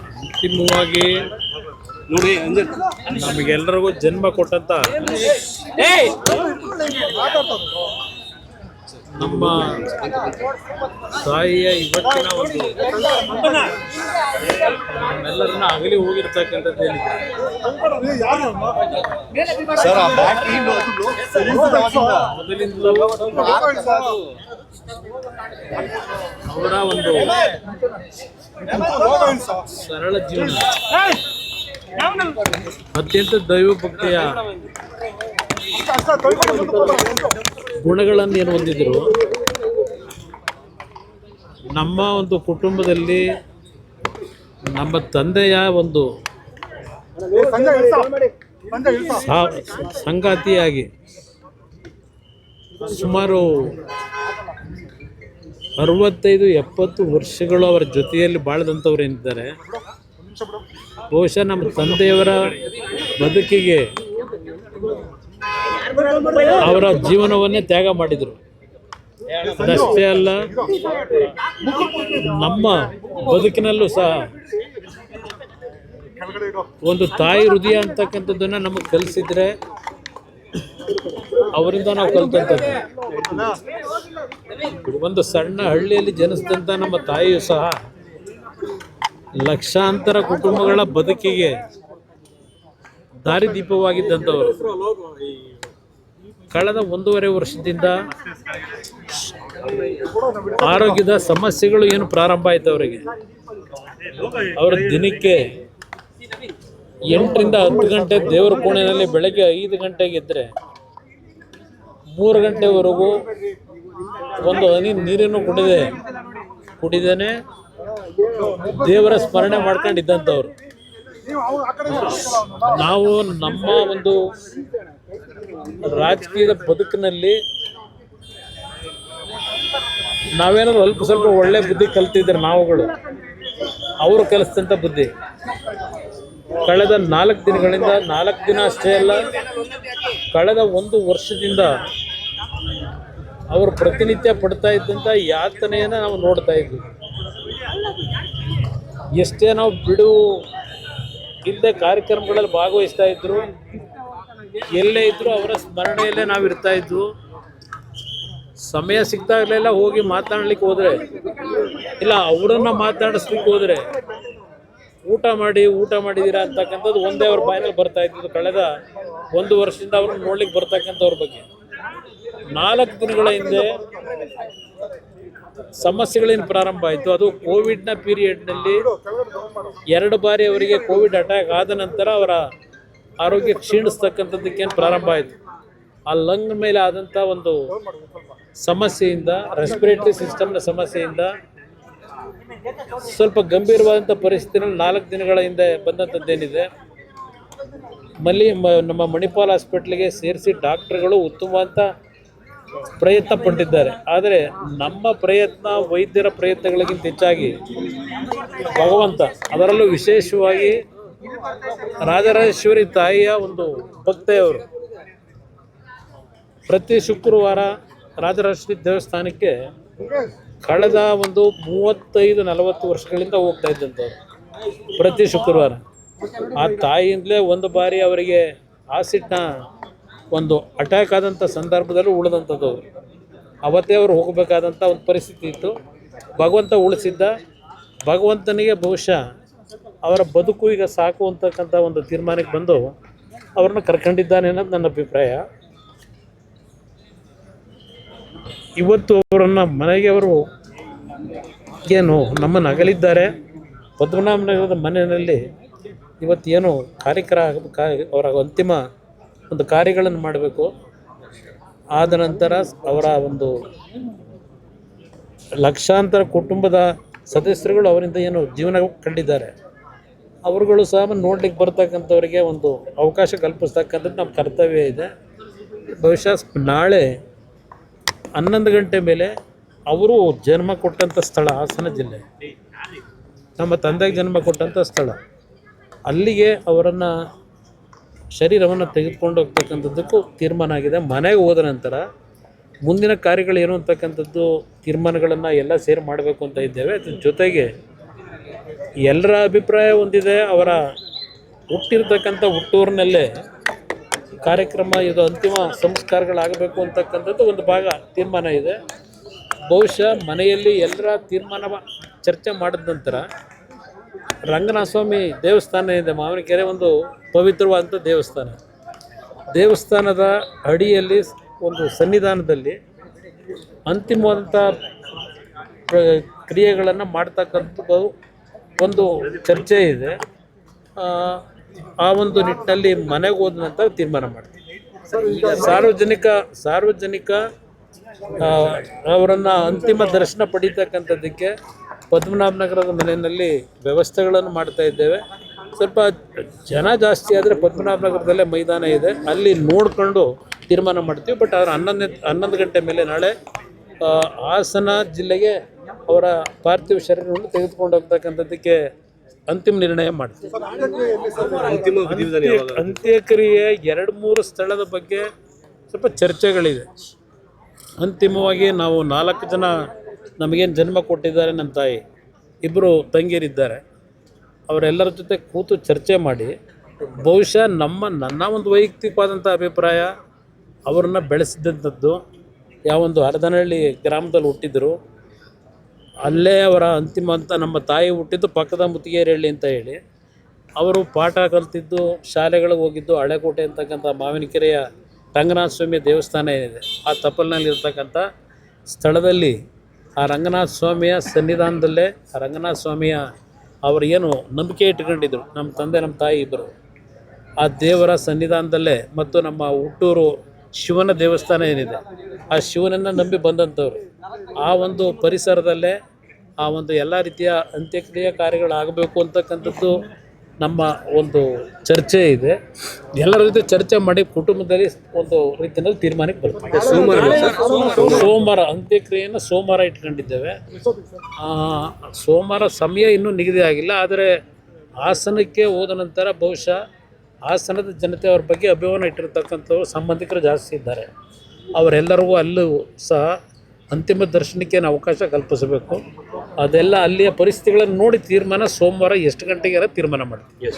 ಅಂತಿಮವಾಗಿ ನೋಡಿ ನಮಗೆಲ್ಲರಿಗೂ ಜನ್ಮ ಕೊಟ್ಟಂತ ನಮ್ಮ ತಾಯಿಯ ಇವತ್ತಿನ ಒಂದು ನಮ್ಮೆಲ್ಲರನ್ನ ಅಗಲಿ ಹೋಗಿರ್ತಕ್ಕಂಥದ್ದು ಏನಿದೆ ಮೊದಲಿಂದಲೂ ಅವರ ಒಂದು ಸರಳ ಜೀವನ, ಅತ್ಯಂತ ದೈವ ಭಕ್ತಿಯ ಗುಣಗಳನ್ನು ಏನು ಹೊಂದಿದ್ರು. ನಮ್ಮ ಒಂದು ಕುಟುಂಬದಲ್ಲಿ ನಮ್ಮ ತಂದೆಯ ಒಂದು ಸಂಗಾತಿಯಾಗಿ ಸುಮಾರು 65-70 ವರ್ಷಗಳು ಅವರ ಜೊತೆಯಲ್ಲಿ ಬಾಳದಂಥವ್ರು ಏನಿದ್ದಾರೆ, ಬಹುಶಃ ನಮ್ಮ ತಂದೆಯವರ ಬದುಕಿಗೆ ಅವರ ಜೀವನವನ್ನೇ ತ್ಯಾಗ ಮಾಡಿದರು. ಅದಷ್ಟೇ ಅಲ್ಲ, ನಮ್ಮ ಬದುಕಿನಲ್ಲೂ ಸಹ ಒಂದು ತಾಯಿ ಹೃದಯ ಅಂತಕ್ಕಂಥದ್ದನ್ನು ನಮಗೆ ಕಲಿಸಿದ್ರೆ ಅವರಿಂದ ನಾವು ಕಲಿತಂಥದ್ದು. ಒಂದು ಸಣ್ಣ ಹಳ್ಳಿಯಲ್ಲಿ ಜನಿಸಿದಂಥ ನಮ್ಮ ತಾಯಿಯು ಸಹ ಲಕ್ಷಾಂತರ ಕುಟುಂಬಗಳ ಬದುಕಿಗೆ ದಾರಿದೀಪವಾಗಿದ್ದಂಥವರು. ಕಳೆದ 1.5 ವರ್ಷದಿಂದ ಆರೋಗ್ಯದ ಸಮಸ್ಯೆಗಳು ಏನು ಪ್ರಾರಂಭ ಆಯಿತು ಅವರಿಗೆ. ಅವರ ದಿನಕ್ಕೆ 8ರಿಂದ 10 ಗಂಟೆ ದೇವರ ಕೋಣೆಯಲ್ಲಿ ಬೆಳಗ್ಗೆ 5 ಗಂಟೆಗೆ ಇದ್ದರೆ 3 ಗಂಟೆವರೆಗೂ ಒಂದು ಹನಿ ನೀರನ್ನು ಕುಡಿದೇನೆ ದೇವರ ಸ್ಮರಣೆ ಮಾಡ್ಕೊಂಡಿದ್ದಂಥವ್ರು. ನಾವು ನಮ್ಮ ಒಂದು ರಾಜಕೀಯದ ಬದುಕಿನಲ್ಲಿ ನಾವೇನಾದ್ರು ಅಲ್ಪ ಸ್ವಲ್ಪ ಒಳ್ಳೆ ಬುದ್ಧಿ ಕಲ್ತಿದ್ರೆ ನಾವುಗಳು, ಅವರು ಕಲಿಸಿದಂಥ ಬುದ್ಧಿ ಕಳೆದ 4 ದಿನಗಳಿಂದ, 4 ದಿನ ಅಷ್ಟೇ ಅಲ್ಲ, ಕಳೆದ 1 ವರ್ಷದಿಂದ ಅವರು ಪ್ರತಿನಿತ್ಯ ಪಡ್ತಾ ಇದ್ದಂಥ ಯಾತನೆಯನ್ನು ನಾವು ನೋಡ್ತಾ ಇದ್ವಿ. ಎಷ್ಟೇ ನಾವು ಬಿಡು ಇಲ್ಲದೆ ಕಾರ್ಯಕ್ರಮಗಳಲ್ಲಿ ಭಾಗವಹಿಸ್ತಾ ಇದ್ರು, ಎಲ್ಲೇ ಇದ್ದರೂ ಅವರ ಸ್ಮರಣೆಯಲ್ಲೇ ನಾವು ಇರ್ತಾ ಇದ್ವು. ಸಮಯ ಸಿಗ್ತಾಗಲೆಲ್ಲ ಹೋಗಿ ಮಾತನಾಡ್ಲಿಕ್ಕೆ ಹೋದರೆ, ಇಲ್ಲ ಅವರನ್ನು ಮಾತನಾಡಿಸ್ಲಿಕ್ಕೆ ಹೋದರೆ ಊಟ ಮಾಡಿದ್ದೀರಾ ಅಂತಕ್ಕಂಥದ್ದು ಒಂದೇ ಅವ್ರ ಬಾಯಿನಲ್ಲಿ ಬರ್ತಾ ಇದ್ದು. ಕಳೆದ 1 ವರ್ಷದಿಂದ ಅವ್ರನ್ನ ನೋಡ್ಲಿಕ್ಕೆ ಬರ್ತಕ್ಕಂಥವ್ರ ಬಗ್ಗೆ 4 ದಿನಗಳ ಹಿಂದೆ ಸಮಸ್ಯೆಗಳೇನು ಪ್ರಾರಂಭ ಆಯಿತು, ಅದು ಕೋವಿಡ್ನ ಪೀರಿಯಡ್ನಲ್ಲಿ 2 ಬಾರಿ ಅವರಿಗೆ ಕೋವಿಡ್ ಅಟ್ಯಾಕ್ ಆದ ನಂತರ ಅವರ ಆರೋಗ್ಯ ಕ್ಷೀಣಿಸ್ತಕ್ಕಂಥದ್ದಕ್ಕೇನು ಪ್ರಾರಂಭ ಆಯಿತು. ಆ ಲಂಗ್ ಮೇಲೆ ಆದಂಥ ಒಂದು ಸಮಸ್ಯೆಯಿಂದ, ರೆಸ್ಪಿರೇಟರಿ ಸಿಸ್ಟಮ್ನ ಸಮಸ್ಯೆಯಿಂದ ಸ್ವಲ್ಪ ಗಂಭೀರವಾದಂಥ ಪರಿಸ್ಥಿತಿಯಲ್ಲಿ 4 ದಿನಗಳ ಹಿಂದೆ ಬಂದಂಥದ್ದೇನಿದೆ, ನಮ್ಮ ಮಣಿಪಾಲ್ ಹಾಸ್ಪಿಟ್ಲಿಗೆ ಸೇರಿಸಿ ಡಾಕ್ಟರ್ಗಳು ಉತ್ತಮವಾದ ಪ್ರಯತ್ನ ಪಟ್ಟಿದ್ದಾರೆ. ಆದರೆ ನಮ್ಮ ಪ್ರಯತ್ನ, ವೈದ್ಯರ ಪ್ರಯತ್ನಗಳಿಗಿಂತ ಹೆಚ್ಚಾಗಿ ಭಗವಂತ, ಅದರಲ್ಲೂ ವಿಶೇಷವಾಗಿ ರಾಜರಾಜೇಶ್ವರಿ ತಾಯಿಯ ಒಂದು ಭಕ್ತೆಯವರು ಪ್ರತಿ ಶುಕ್ರವಾರ ರಾಜರಾಜೇಶ್ವರಿ ದೇವಸ್ಥಾನಕ್ಕೆ ಕಳೆದ ಒಂದು 35-40 ವರ್ಷಗಳಿಂದ ಹೋಗ್ತಾ ಇದ್ದಂಥವ್ರು ಪ್ರತಿ ಶುಕ್ರವಾರ. ಆ ತಾಯಿಯಿಂದಲೇ ಒಂದು ಬಾರಿ ಅವರಿಗೆ ಆಸಿಡ್ನ ಒಂದು ಅಟ್ಯಾಕ್ ಆದಂಥ ಸಂದರ್ಭದಲ್ಲೂ ಉಳಿದಂಥದ್ದು. ಅವತ್ತೇ ಅವರು ಹೋಗಬೇಕಾದಂಥ ಒಂದು ಪರಿಸ್ಥಿತಿ ಇತ್ತು. ಭಗವಂತ ಉಳಿಸಿದ್ದ. ಭಗವಂತನಿಗೆ ಬಹುಶಃ ಅವರ ಬದುಕು ಈಗ ಸಾಕು ಅಂತಕ್ಕಂಥ ಒಂದು ತೀರ್ಮಾನಕ್ಕೆ ಬಂದು ಅವ್ರನ್ನ ಕರ್ಕೊಂಡಿದ್ದಾನೆ ಅನ್ನೋದು ನನ್ನ ಅಭಿಪ್ರಾಯ. ಇವತ್ತು ಅವರನ್ನು ಮನೆಗೆ ಅವರು ಏನು ನಮ್ಮನ್ನು ಅಗಲಿದ್ದಾರೆ. ಪದ್ಮನಾಭನಗರದ ಮನೆಯಲ್ಲಿ ಇವತ್ತೇನು ಅವರ ಅಂತಿಮ ಒಂದು ಕಾರ್ಯಗಳನ್ನು ಮಾಡಬೇಕು. ಆದ ನಂತರ ಅವರ ಒಂದು ಲಕ್ಷಾಂತರ ಕುಟುಂಬದ ಸದಸ್ಯರುಗಳು ಅವರಿಂದ ಏನು ಜೀವನ ಕಂಡಿದ್ದಾರೆ, ಅವರುಗಳು ಸಹ ನೋಡ್ಲಿಕ್ಕೆ ಬರ್ತಕ್ಕಂಥವರಿಗೆ ಒಂದು ಅವಕಾಶ ಕಲ್ಪಿಸ್ತಕ್ಕಂಥದ್ದು ನಮ್ಮ ಕರ್ತವ್ಯ ಇದೆ. ಬಹುಶಃ ನಾಳೆ 11 ಗಂಟೆ ಮೇಲೆ ಅವರು ಜನ್ಮ ಕೊಟ್ಟಂಥ ಸ್ಥಳ ಹಾಸನ ಜಿಲ್ಲೆ, ನಮ್ಮ ತಂದೆಗೆ ಜನ್ಮ ಕೊಟ್ಟಂಥ ಸ್ಥಳ, ಅಲ್ಲಿಗೆ ಅವರನ್ನು ಶರೀರವನ್ನು ತೆಗೆದುಕೊಂಡು ಹೋಗ್ತಕ್ಕಂಥದ್ದಕ್ಕೂ ತೀರ್ಮಾನ ಆಗಿದೆ. ಮನೆಗೆ ಹೋದ ನಂತರ ಮುಂದಿನ ಕಾರ್ಯಗಳೇನು ಅಂತಕ್ಕಂಥದ್ದು ತೀರ್ಮಾನಗಳನ್ನು ಎಲ್ಲ ಸೇರಿ ಮಾಡಬೇಕು ಅಂತ ಇದ್ದೇವೆ. ಅದ್ರ ಜೊತೆಗೆ ಎಲ್ಲರ ಅಭಿಪ್ರಾಯ ಹೊಂದಿದೆ. ಅವರ ಹುಟ್ಟಿರ್ತಕ್ಕಂಥ ಹುಟ್ಟೂರಿನಲ್ಲೇ ಕಾರ್ಯಕ್ರಮ ಇದು ಅಂತಿಮ ಸಂಸ್ಕಾರಗಳಾಗಬೇಕು ಅಂತಕ್ಕಂಥದ್ದು ಒಂದು ಭಾಗ ತೀರ್ಮಾನ ಇದೆ. ಬಹುಶಃ ಮನೆಯಲ್ಲಿ ಎಲ್ಲರ ತೀರ್ಮಾನ ಚರ್ಚೆ ಮಾಡಿದ ನಂತರ ರಂಗನಾಥ ಸ್ವಾಮಿ ದೇವಸ್ಥಾನ ಇದೆ, ಮಾವಿನಕೆರೆ ಒಂದು ಪವಿತ್ರವಾದಂಥ ದೇವಸ್ಥಾನದ ಅಡಿಯಲ್ಲಿ ಒಂದು ಸನ್ನಿಧಾನದಲ್ಲಿ ಅಂತಿಮವಾದಂಥ ಕ್ರಿಯೆಗಳನ್ನು ಮಾಡ್ತಕ್ಕಂಥದ್ದು ಒಂದು ಚರ್ಚೆ ಇದೆ. ಆ ಒಂದು ನಿಟ್ಟಿನಲ್ಲಿ ಮನೆಗೆ ಹೋದ ನಂತರ ತೀರ್ಮಾನ ಮಾಡ್ತೀವಿ. ಸಾರ್ವಜನಿಕ ಅವರನ್ನು ಅಂತಿಮ ದರ್ಶನ ಪಡೀತಕ್ಕಂಥದ್ದಕ್ಕೆ ಪದ್ಮನಾಭನಗರದ ಮನೆಯಲ್ಲಿ ವ್ಯವಸ್ಥೆಗಳನ್ನು ಮಾಡ್ತಾ ಇದ್ದೇವೆ. ಸ್ವಲ್ಪ ಜನ ಜಾಸ್ತಿ ಆದರೆ ಪದ್ಮನಾಭನಗರದಲ್ಲೇ ಮೈದಾನ ಇದೆ, ಅಲ್ಲಿ ನೋಡಿಕೊಂಡು ತೀರ್ಮಾನ ಮಾಡ್ತೀವಿ. ಬಟ್ ಅವರು 11 ಗಂಟೆ ಮೇಲೆ ನಾಳೆ ಹಾಸನ ಜಿಲ್ಲೆಗೆ ಅವರ ಪಾರ್ಥಿವ ಶರೀರವನ್ನು ತೆಗೆದುಕೊಂಡು ಹೋಗ್ತಕ್ಕಂಥದ್ದಕ್ಕೆ ಅಂತಿಮ ನಿರ್ಣಯ ಮಾಡ್ತೀವಿ. ಅಂತ್ಯಕ್ರಿಯೆ 2-3 ಸ್ಥಳದ ಬಗ್ಗೆ ಸ್ವಲ್ಪ ಚರ್ಚೆಗಳಿದೆ. ಅಂತಿಮವಾಗಿ ನಾವು 4 ಜನ ನಮಗೇನು ಜನ್ಮ ಕೊಟ್ಟಿದ್ದಾರೆ, ನಮ್ಮ ತಾಯಿ 2 ತಂಗಿಯರಿದ್ದಾರೆ, ಅವರೆಲ್ಲರ ಜೊತೆ ಕೂತು ಚರ್ಚೆ ಮಾಡಿ ಬಹುಶಃ ನನ್ನ ಒಂದು ವೈಯಕ್ತಿಕವಾದಂಥ ಅಭಿಪ್ರಾಯ, ಅವರನ್ನು ಬೆಳೆಸಿದಂಥದ್ದು ಯಾವೊಂದು ಹರದನಹಳ್ಳಿ ಗ್ರಾಮದಲ್ಲಿ ಹುಟ್ಟಿದ್ರು, ಅಲ್ಲೇ ಅವರ ಅಂತಿಮ ಅಂತ ನಮ್ಮ ತಾಯಿ ಹುಟ್ಟಿದ್ದು ಪಕ್ಕದ ಮುತ್ತಿಗೆರಹಳ್ಳಿ ಅಂತ ಹೇಳಿ, ಅವರು ಪಾಠ ಕಲ್ತಿದ್ದು ಶಾಲೆಗಳಿಗೆ ಹೋಗಿದ್ದು ಹಳೆಕೋಟೆ ಅಂತಕ್ಕಂಥ ಮಾವಿನಕೆರೆಯ ರಂಗನಾಥ ಸ್ವಾಮಿ ದೇವಸ್ಥಾನ ಏನಿದೆ ಆ ತಪ್ಪಲಿನಲ್ಲಿ ಇರ್ತಕ್ಕಂಥ ಸ್ಥಳದಲ್ಲಿ ಆ ರಂಗನಾಥ ಸ್ವಾಮಿಯ ಸನ್ನಿಧಾನದಲ್ಲೇ ಆ ರಂಗನಾಥ ಸ್ವಾಮಿಯ ಅವರು ಏನು ನಂಬಿಕೆ ಇಟ್ಕೊಂಡಿದ್ರು, ನಮ್ಮ ತಂದೆ ನಮ್ಮ ತಾಯಿ ಇಬ್ಬರು, ಆ ದೇವರ ಸನ್ನಿಧಾನದಲ್ಲೇ ಮತ್ತು ನಮ್ಮ ಹುಟ್ಟೂರು ಶಿವನ ದೇವಸ್ಥಾನ ಏನಿದೆ ಆ ಶಿವನನ್ನು ನಂಬಿ ಬಂದಂಥವ್ರು, ಆ ಒಂದು ಪರಿಸರದಲ್ಲೇ ಆ ಒಂದು ಎಲ್ಲ ರೀತಿಯ ಅಂತ್ಯಕ್ರಿಯೆ ಕಾರ್ಯಗಳಾಗಬೇಕು ಅಂತಕ್ಕಂಥದ್ದು ನಮ್ಮ ಒಂದು ಚರ್ಚೆ ಇದೆ. ಎಲ್ಲರ ಜೊತೆ ಚರ್ಚೆ ಮಾಡಿ ಕುಟುಂಬದಲ್ಲಿ ಒಂದು ರೀತಿಯಲ್ಲಿ ತೀರ್ಮಾನಕ್ಕೆ ಬರ್ತದೆ. ಸೋಮವಾರ ಅಂತ್ಯಕ್ರಿಯೆಯನ್ನು ಸೋಮವಾರ ಇಟ್ಕೊಂಡಿದ್ದೇವೆ. ಸೋಮವಾರ ಸಮಯ ಇನ್ನೂ ನಿಗದಿ ಆಗಿಲ್ಲ. ಆದರೆ ಹಾಸನಕ್ಕೆ ಹೋದ ನಂತರ ಬಹುಶಃ ಹಾಸನದ ಜನತೆ ಅವ್ರ ಬಗ್ಗೆ ಅಭಿಮಾನ ಇಟ್ಟಿರ್ತಕ್ಕಂಥವ್ರು ಸಂಬಂಧಿಕರು ಜಾಸ್ತಿ ಇದ್ದಾರೆ. ಅವರೆಲ್ಲರಿಗೂ ಅಲ್ಲೂ ಸಹ ಅಂತಿಮ ದರ್ಶನಕ್ಕೆ ಅವಕಾಶ ಕಲ್ಪಿಸಬೇಕು. ಅದೆಲ್ಲ ಅಲ್ಲಿಯ ಪರಿಸ್ಥಿತಿಗಳನ್ನು ನೋಡಿ ತೀರ್ಮಾನ ಸೋಮವಾರ ಎಷ್ಟು ಗಂಟೆಗೆ ತೀರ್ಮಾನ ಮಾಡ್ತೀವಿ.